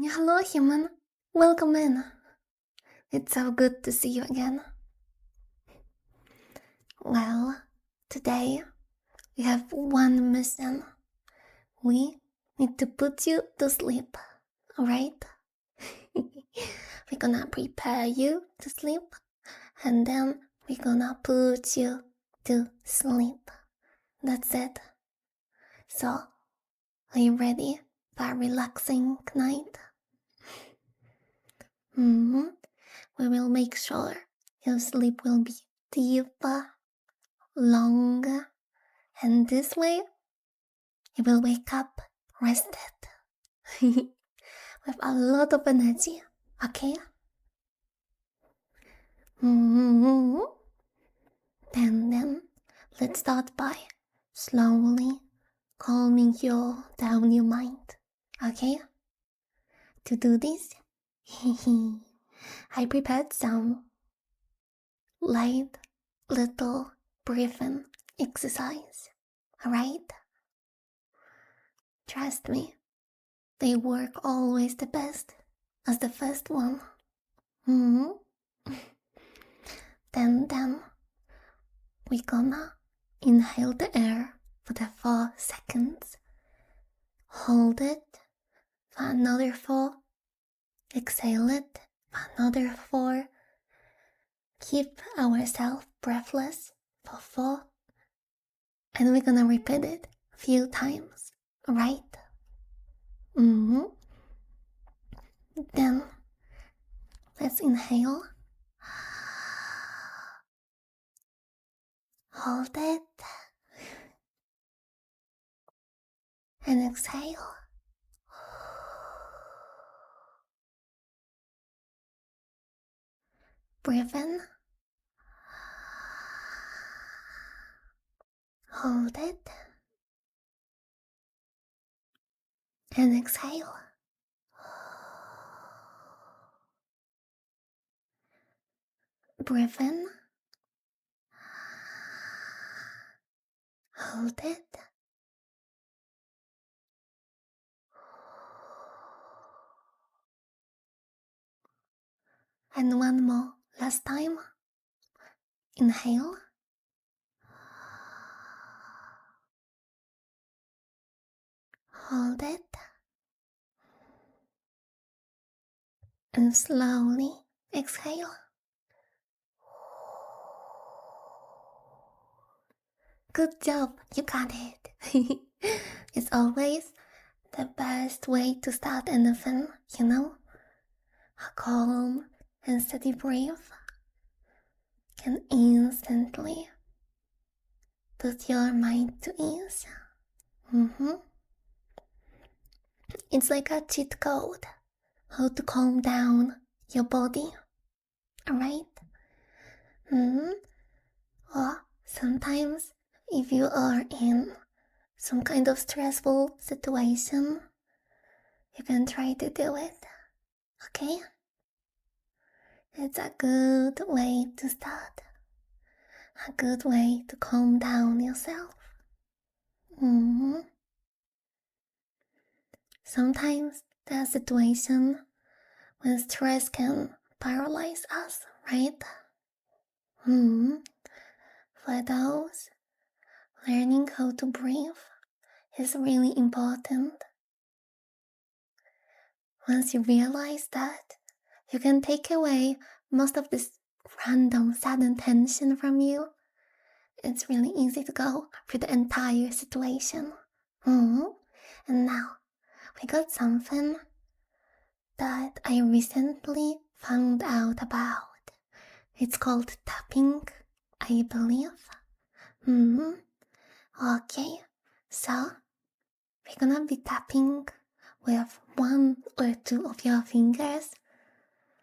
Hello, human. Welcome in. It's so good to see you again. Well, today we have one mission. We need to put you to sleep, alright? We're gonna prepare you to sleep, and then we're gonna put you to sleep. That's it. So, are you ready for a relaxing night? We will make sure your sleep will be deeper, longer, and this way you will wake up rested with a lot of energy, okay? Then let's start by slowly calming down your mind, okay? To do this, I prepared some light little breathing exercise, alright? Trust me, they work always the best as the first one. Then we gonna inhale the air for the 4 seconds, hold it for another 4, exhale it for another 4, keep ourselves breathless for 4, and we're gonna repeat it a few times, alright? Then let's inhale, hold it, and exhale. Breathe in, hold it, and exhale. Breathe in, hold it, and one more last time. Inhale, hold it, and slowly exhale. Good job, you got it. It's always the best way to start anything, you know? A calm and steady breath can instantly put your mind to ease. It's like a cheat code, how to calm down your body, alright? Or sometimes if you are in some kind of stressful situation, you can try to do it, okay? It's a good way to start, a good way to calm down yourself. Sometimes there are situations when stress can paralyze us, right? For those, learning how to breathe is really important. Once you realize that, you can take away most of this random sudden tension from you. It's really easy to go through the entire situation. And now, we got something that I recently found out about. It's called tapping, I believe. Okay, so we're gonna be tapping with 1 or 2 of your fingers,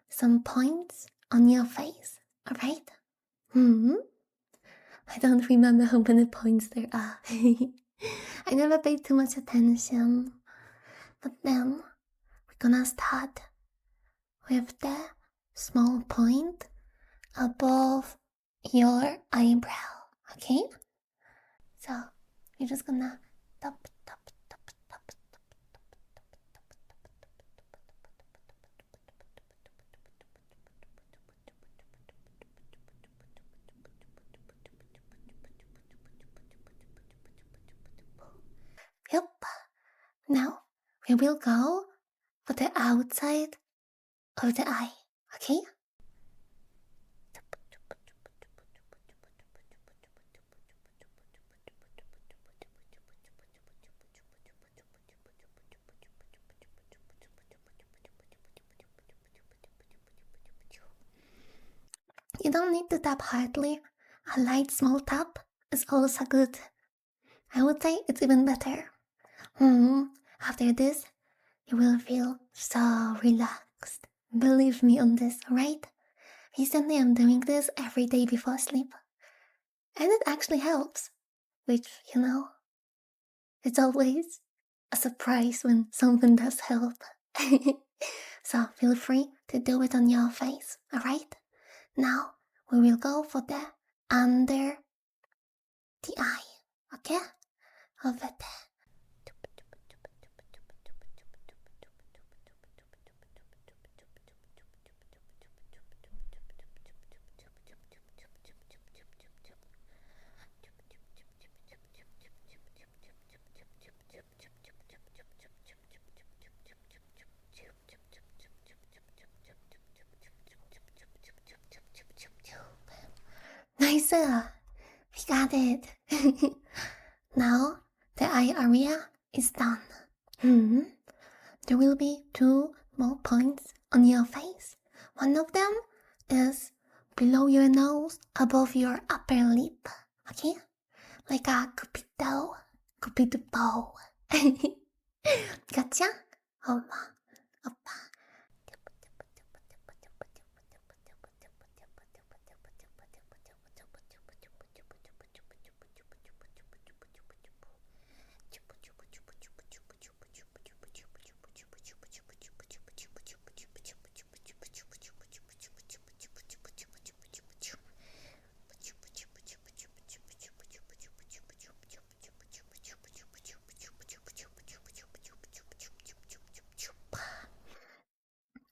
some points on your face, alright? I don't remember how many points there are. I never paid too much attention. But then we're gonna start with the small point above your eyebrow, okay? So you're just gonna tap, tap, tap, tap, tap, tap, tap, tap, tap, tap, tap, tap, we will go for the outside of the eye, okay? You don't need to tap hardly. A light small tap is also good. I would say it's even better. After this, you will feel so relaxed. Believe me on this, right? Recently I'm doing this every day before sleep. And it actually helps. Which, it's always a surprise when something does help. So feel free to do it on your face, alright? Now we will go for the under the eye, okay? Over there. Nice, we got it. Now the eye area is done. There will be 2 more points on your face. One of them is below your nose, above your upper lip. Okay? Like a cupido bow. Gotcha? Opa.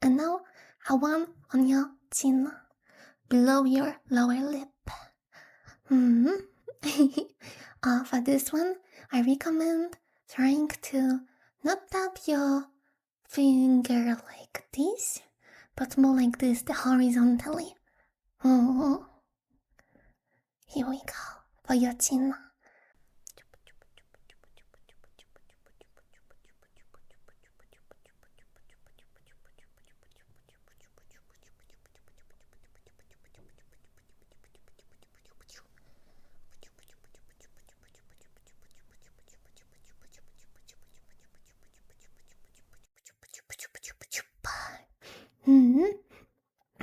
And now a one on your chin, below your lower lip. For this one, I recommend trying to not tap your finger like this, but more like this, horizontally. Here we go, for your chin.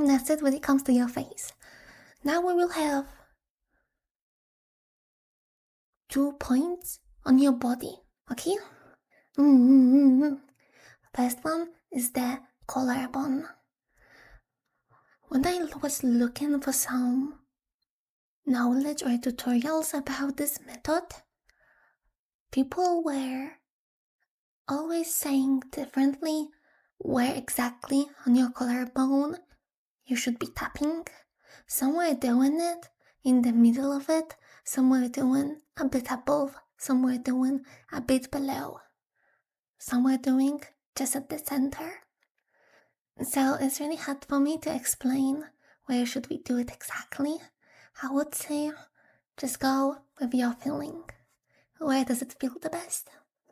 That's it when it comes to your face. Now we will have 2 points on your body, okay? First one is the collarbone. When I was looking for some knowledge or tutorials about this method, people were always saying differently where exactly on your collarbone you should be tapping. Some were doing it in the middle of it, some were doing a bit above, some were doing a bit below, some were doing just at the center. So it's really hard for me to explain where should we do it exactly. I would say just go with your feeling. Where does it feel the best?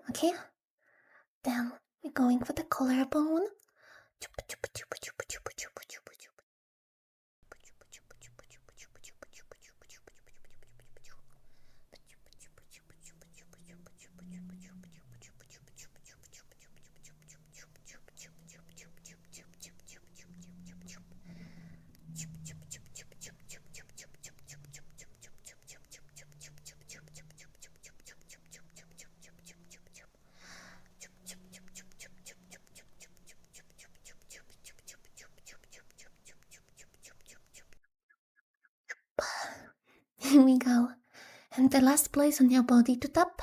Okay? Then we're going for the collarbone. Here we go. And the last place on your body to tap.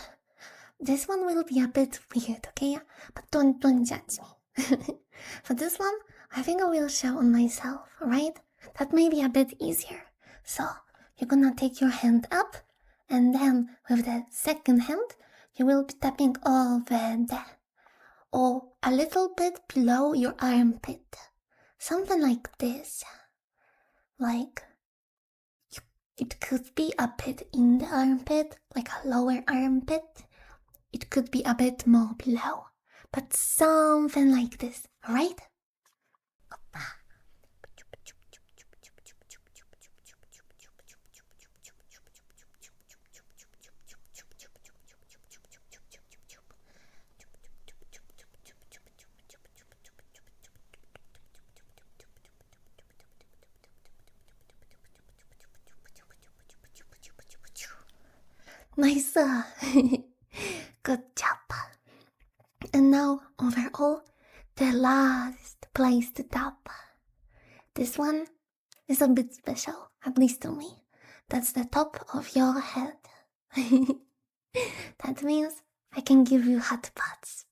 This one will be a bit weird, okay? But don't judge me. For this one, I think I will show on myself, alright? That may be a bit easier. So, you're gonna take your hand up, and then with the second hand, you will be tapping over there. or a little bit below your armpit. Something like this. Like, it could be a bit in the armpit, like a lower armpit. It could be a bit more below, but something like this, alright? Nice. Good job. And now, overall, the last place to tap. This one is a bit special, at least to me. That's the top of your head. That means I can give you hot spots.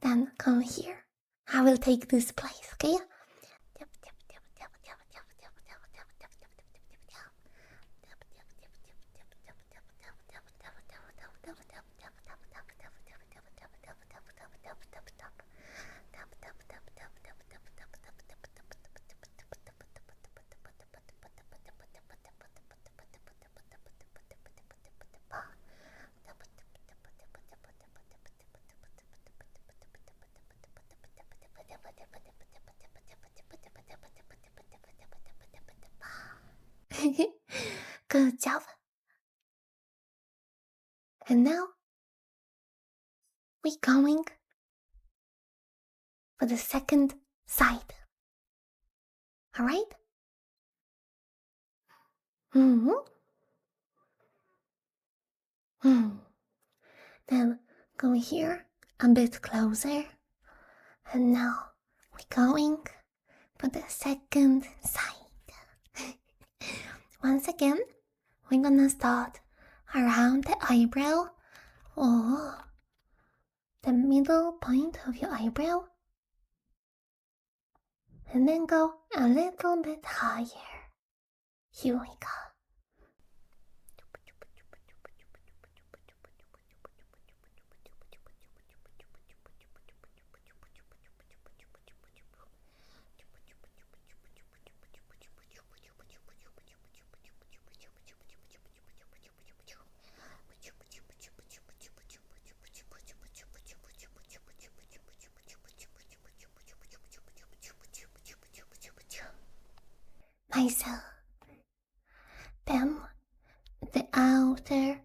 Then come here. I will take this place, okay? Good job. And now we're going for the second side. Alright? Mm-hmm. Then go here a bit closer. And now we're going for the second side. Once again, we're gonna start around the eyebrow or the middle point of your eyebrow, and then go a little bit higher. Here we go. Nice. Then the outer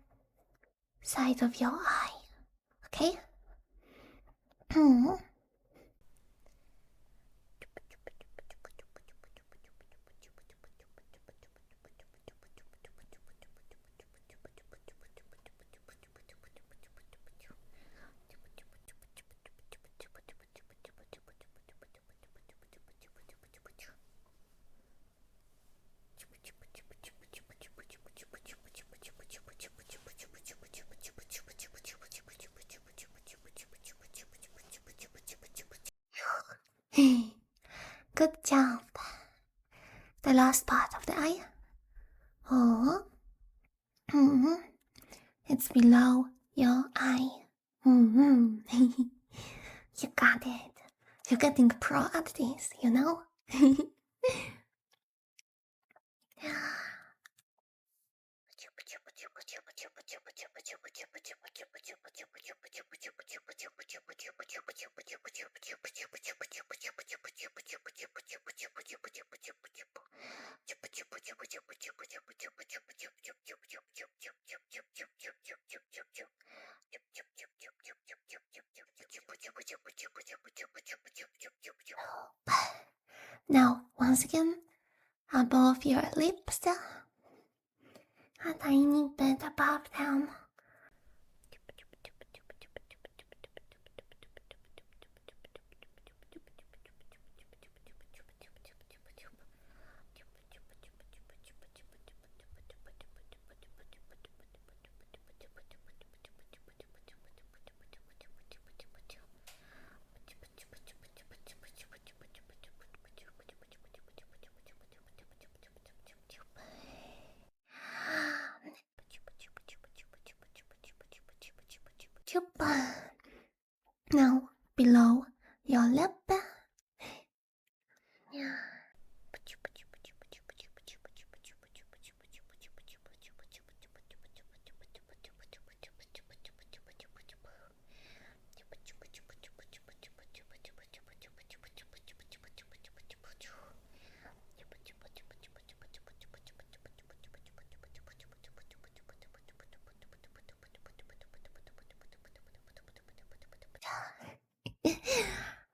side of your eye. Okay? Good job. The last part of the eye. Oh, it's below your eye. You got it. You're getting pro at this, you know? Now, once again, above your lips, a tiny bit above them. your lip.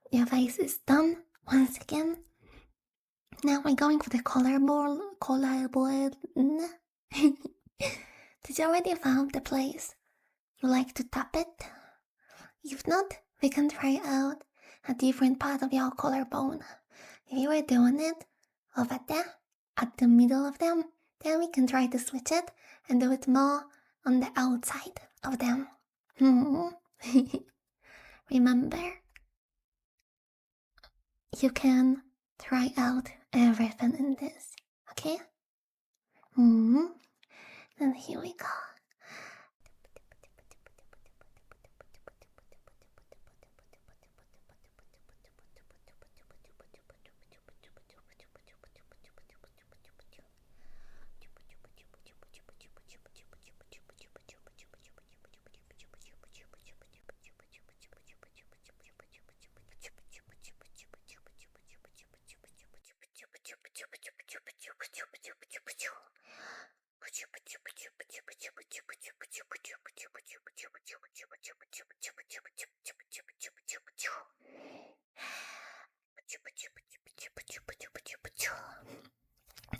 Your face is done once again. Now we're going for the collarbone. Did you already found the place you like to tap it? If not, we can try out a different part of your collarbone. If you were doing it over there, at the middle of them, then we can try to switch it and do it more on the outside of them. Remember? You can try out everything in this, okay? And here we go.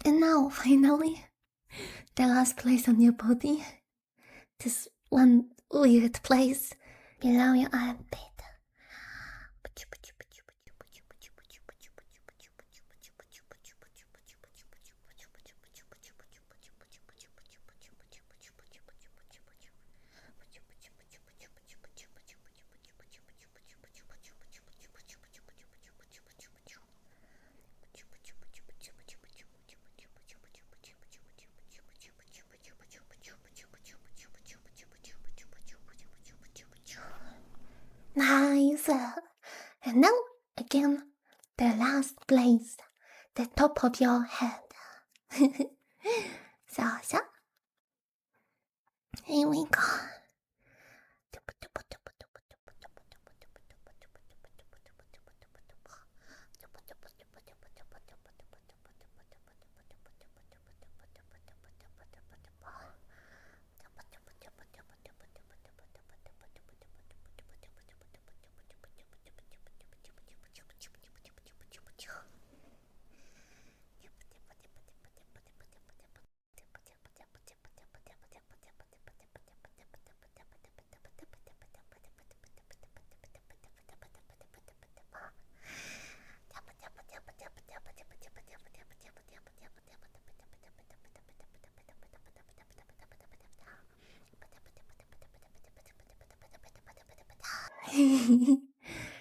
And now, finally, the last place on your body. This one weird place below your armpit. Nice. And now, again, the last place, the top of your head. So, here we go.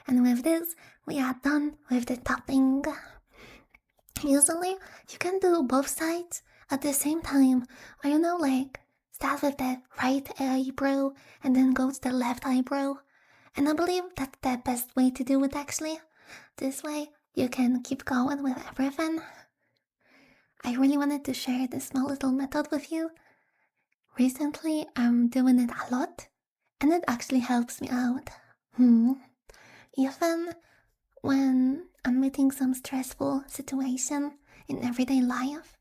And with this, we are done with the tapping. Usually, you can do both sides at the same time, or like start with the right eyebrow and then go to the left eyebrow. And I believe that's the best way to do it actually. This way, you can keep going with everything. I really wanted to share this small little method with you. Recently, I'm doing it a lot, and it actually helps me out. Even when I'm meeting some stressful situation in everyday life,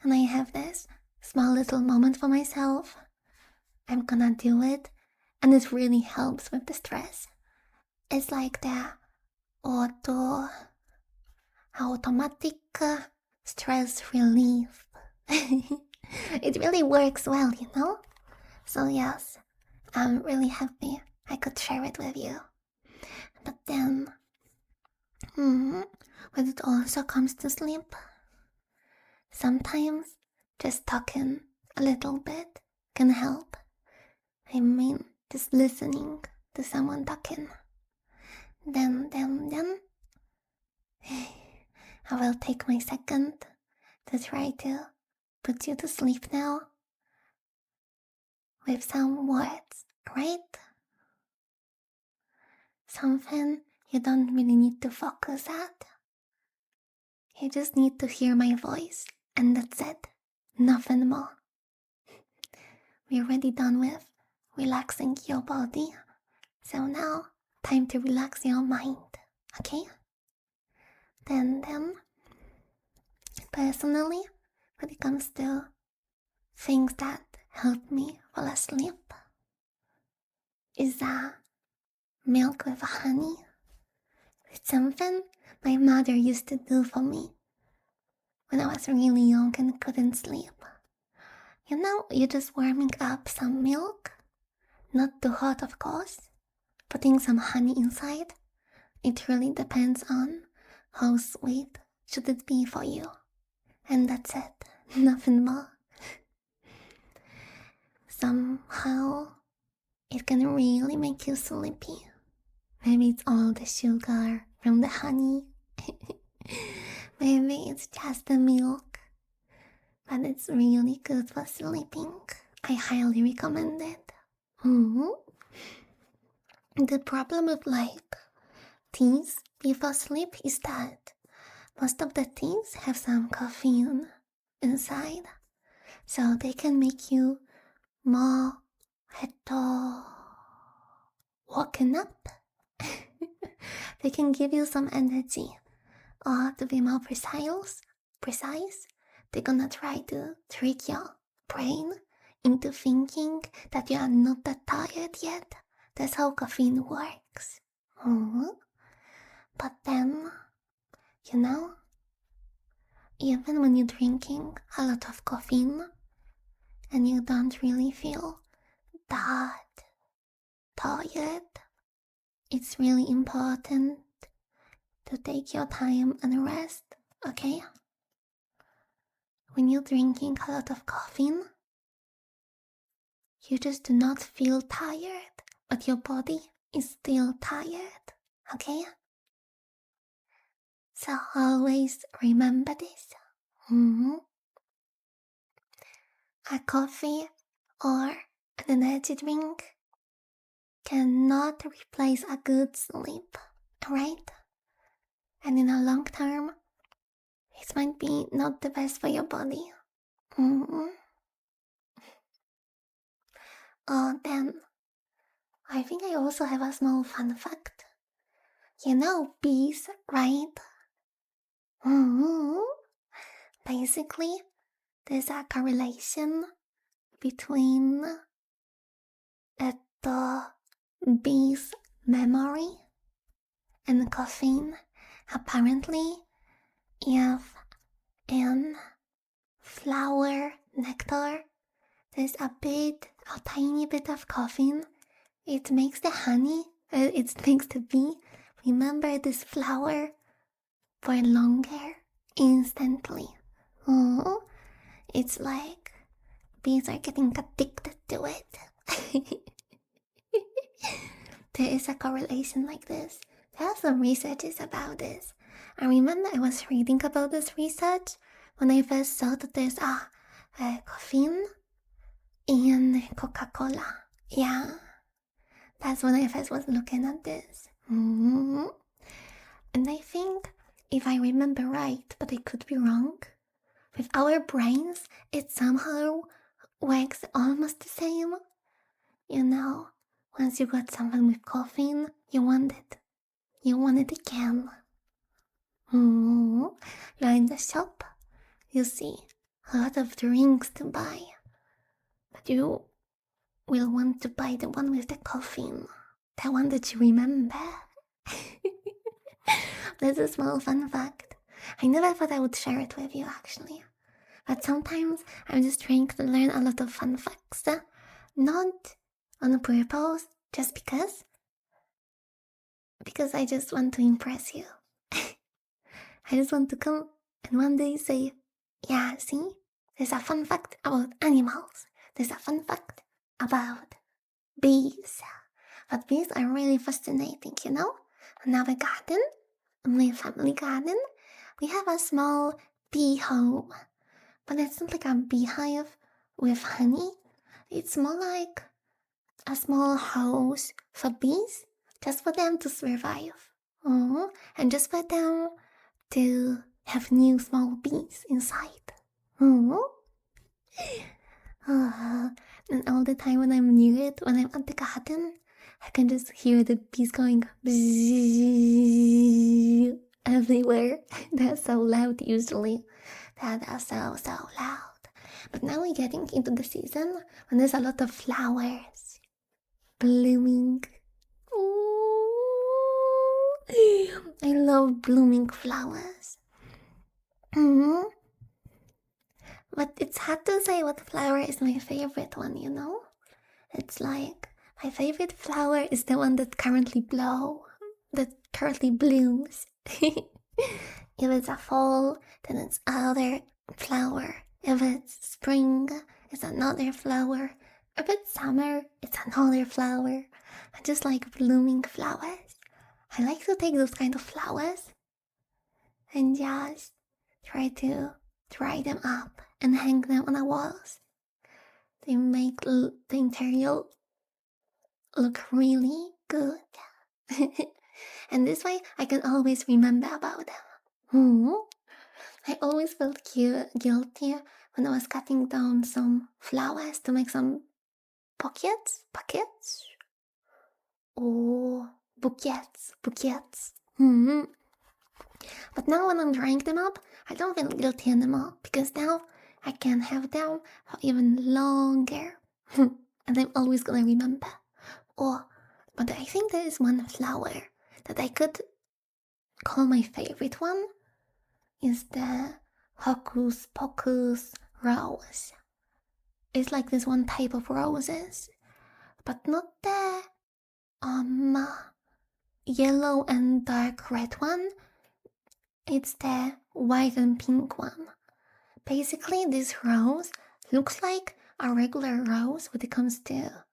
and I have this small little moment for myself, I'm gonna do it, and it really helps with the stress. It's like the automatic stress relief. It really works well, So yes, I'm really happy I could share it with you. But then, when it also comes to sleep, sometimes just talking a little bit can help. I mean, just listening to someone talking. Then, I will take my second to try to put you to sleep now with some words, right? Something You don't really need to focus at. You just need to hear my voice, and that's it. Nothing more. We're already done with relaxing your body. So now, time to relax your mind. Okay? Then, personally, when it comes to things that help me fall asleep, is milk with honey. It's something my mother used to do for me when I was really young and couldn't sleep. You know, you're just warming up some milk, not too hot of course, putting some honey inside. It really depends on how sweet should it be for you. And that's it, nothing more. Somehow, it can really make you sleepy. Maybe it's all the sugar from the honey. Maybe it's just the milk. But it's really good for sleeping. I highly recommend it. The problem with teas before sleep is that most of the teas have some caffeine inside. So they can make you more woken up. They can give you some energy. Or to be more precise, they're gonna try to trick your brain into thinking that you are not that tired yet. That's how caffeine works. But then, you know, even when you're drinking a lot of caffeine and you don't really feel that tired, it's really important to take your time and rest, okay? When you're drinking a lot of caffeine, you just do not feel tired, but your body is still tired, okay? So always remember this. A coffee or an energy drink cannot replace a good sleep, right? And in a long term, it might be not the best for your body. Then, I think I also have a small fun fact. You know bees, right? Basically, there's a correlation between the bees' memory and caffeine. Apparently, if in flower nectar there's a tiny bit of caffeine, it makes the honey, it makes the bee remember this flower for longer, instantly. It's like bees are getting addicted to it. There is a correlation like this. There are some researches about this. I remember I was reading about this research when I first saw that there's caffeine in Coca-Cola. Yeah, that's when I first was looking at this. And I think, if I remember right, but I could be wrong, with our brains, it somehow works almost the same. You know, once you got something with caffeine, you want it. You want it again. You're in the shop, you see a lot of drinks to buy, but you will want to buy the one with the caffeine, the one that you remember. That's a small fun fact. I never thought I would share it with you actually, but sometimes I'm just trying to learn a lot of fun facts, not on purpose, just because I just want to impress you. I just want to come and one day say, yeah, see, there's a fun fact about animals. There's a fun fact about bees. But bees are really fascinating, you know? In our garden, in my family garden, we have a small bee home. But it's not like a beehive with honey. It's more like a small house for bees, just for them to survive. Oh, and just for them to have new small bees inside. Oh. And all the time when I'm near it, when I'm at the garden, I can just hear the bees going everywhere. They're so loud usually. They're so loud. But now we're getting into the season when there's a lot of flowers blooming. Ooh. I love blooming flowers. Mm-hmm. But it's hard to say what flower is my favorite one, you know? It's like my favorite flower is the one that currently blooms. If it's a fall, then it's another flower. If it's spring, it's another flower. If it's summer, it's another flower. I just like blooming flowers. I like to take those kind of flowers and just try to dry them up and hang them on the walls. They make the interior look really good. And this way I can always remember about them. I always felt guilty when I was cutting down some flowers to make some pockets, or bouquets. But now when I'm drying them up, I don't feel guilty anymore because now I can have them for even longer. And I'm always gonna remember. But I think there is one flower that I could call my favorite one. Is the Hocus Pocus rose. It's like this one type of roses, but not the yellow and dark red one. It's the white and pink one. Basically, this rose looks like a regular rose when it comes to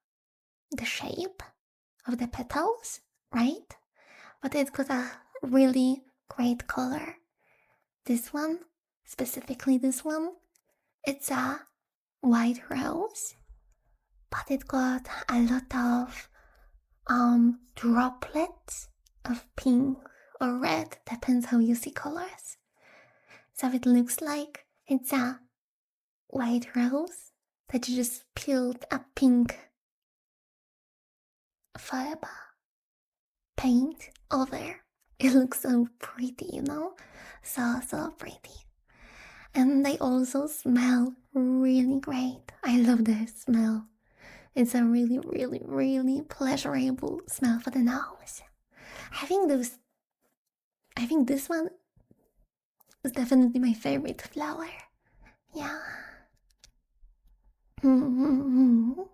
the shape of the petals, right? But it's got a really great color. This one, specifically this one, it's a white rose, but it got a lot of droplets of pink or red, depends how you see colors. So it looks like it's a white rose that you just peeled a pink fiber paint over. It looks so pretty, you know? So pretty. And they also smell really great. I love their smell. It's a really, really, really pleasurable smell for the nose. I think this one is definitely my favorite flower. Yeah. And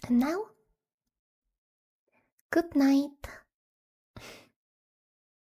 now, good night.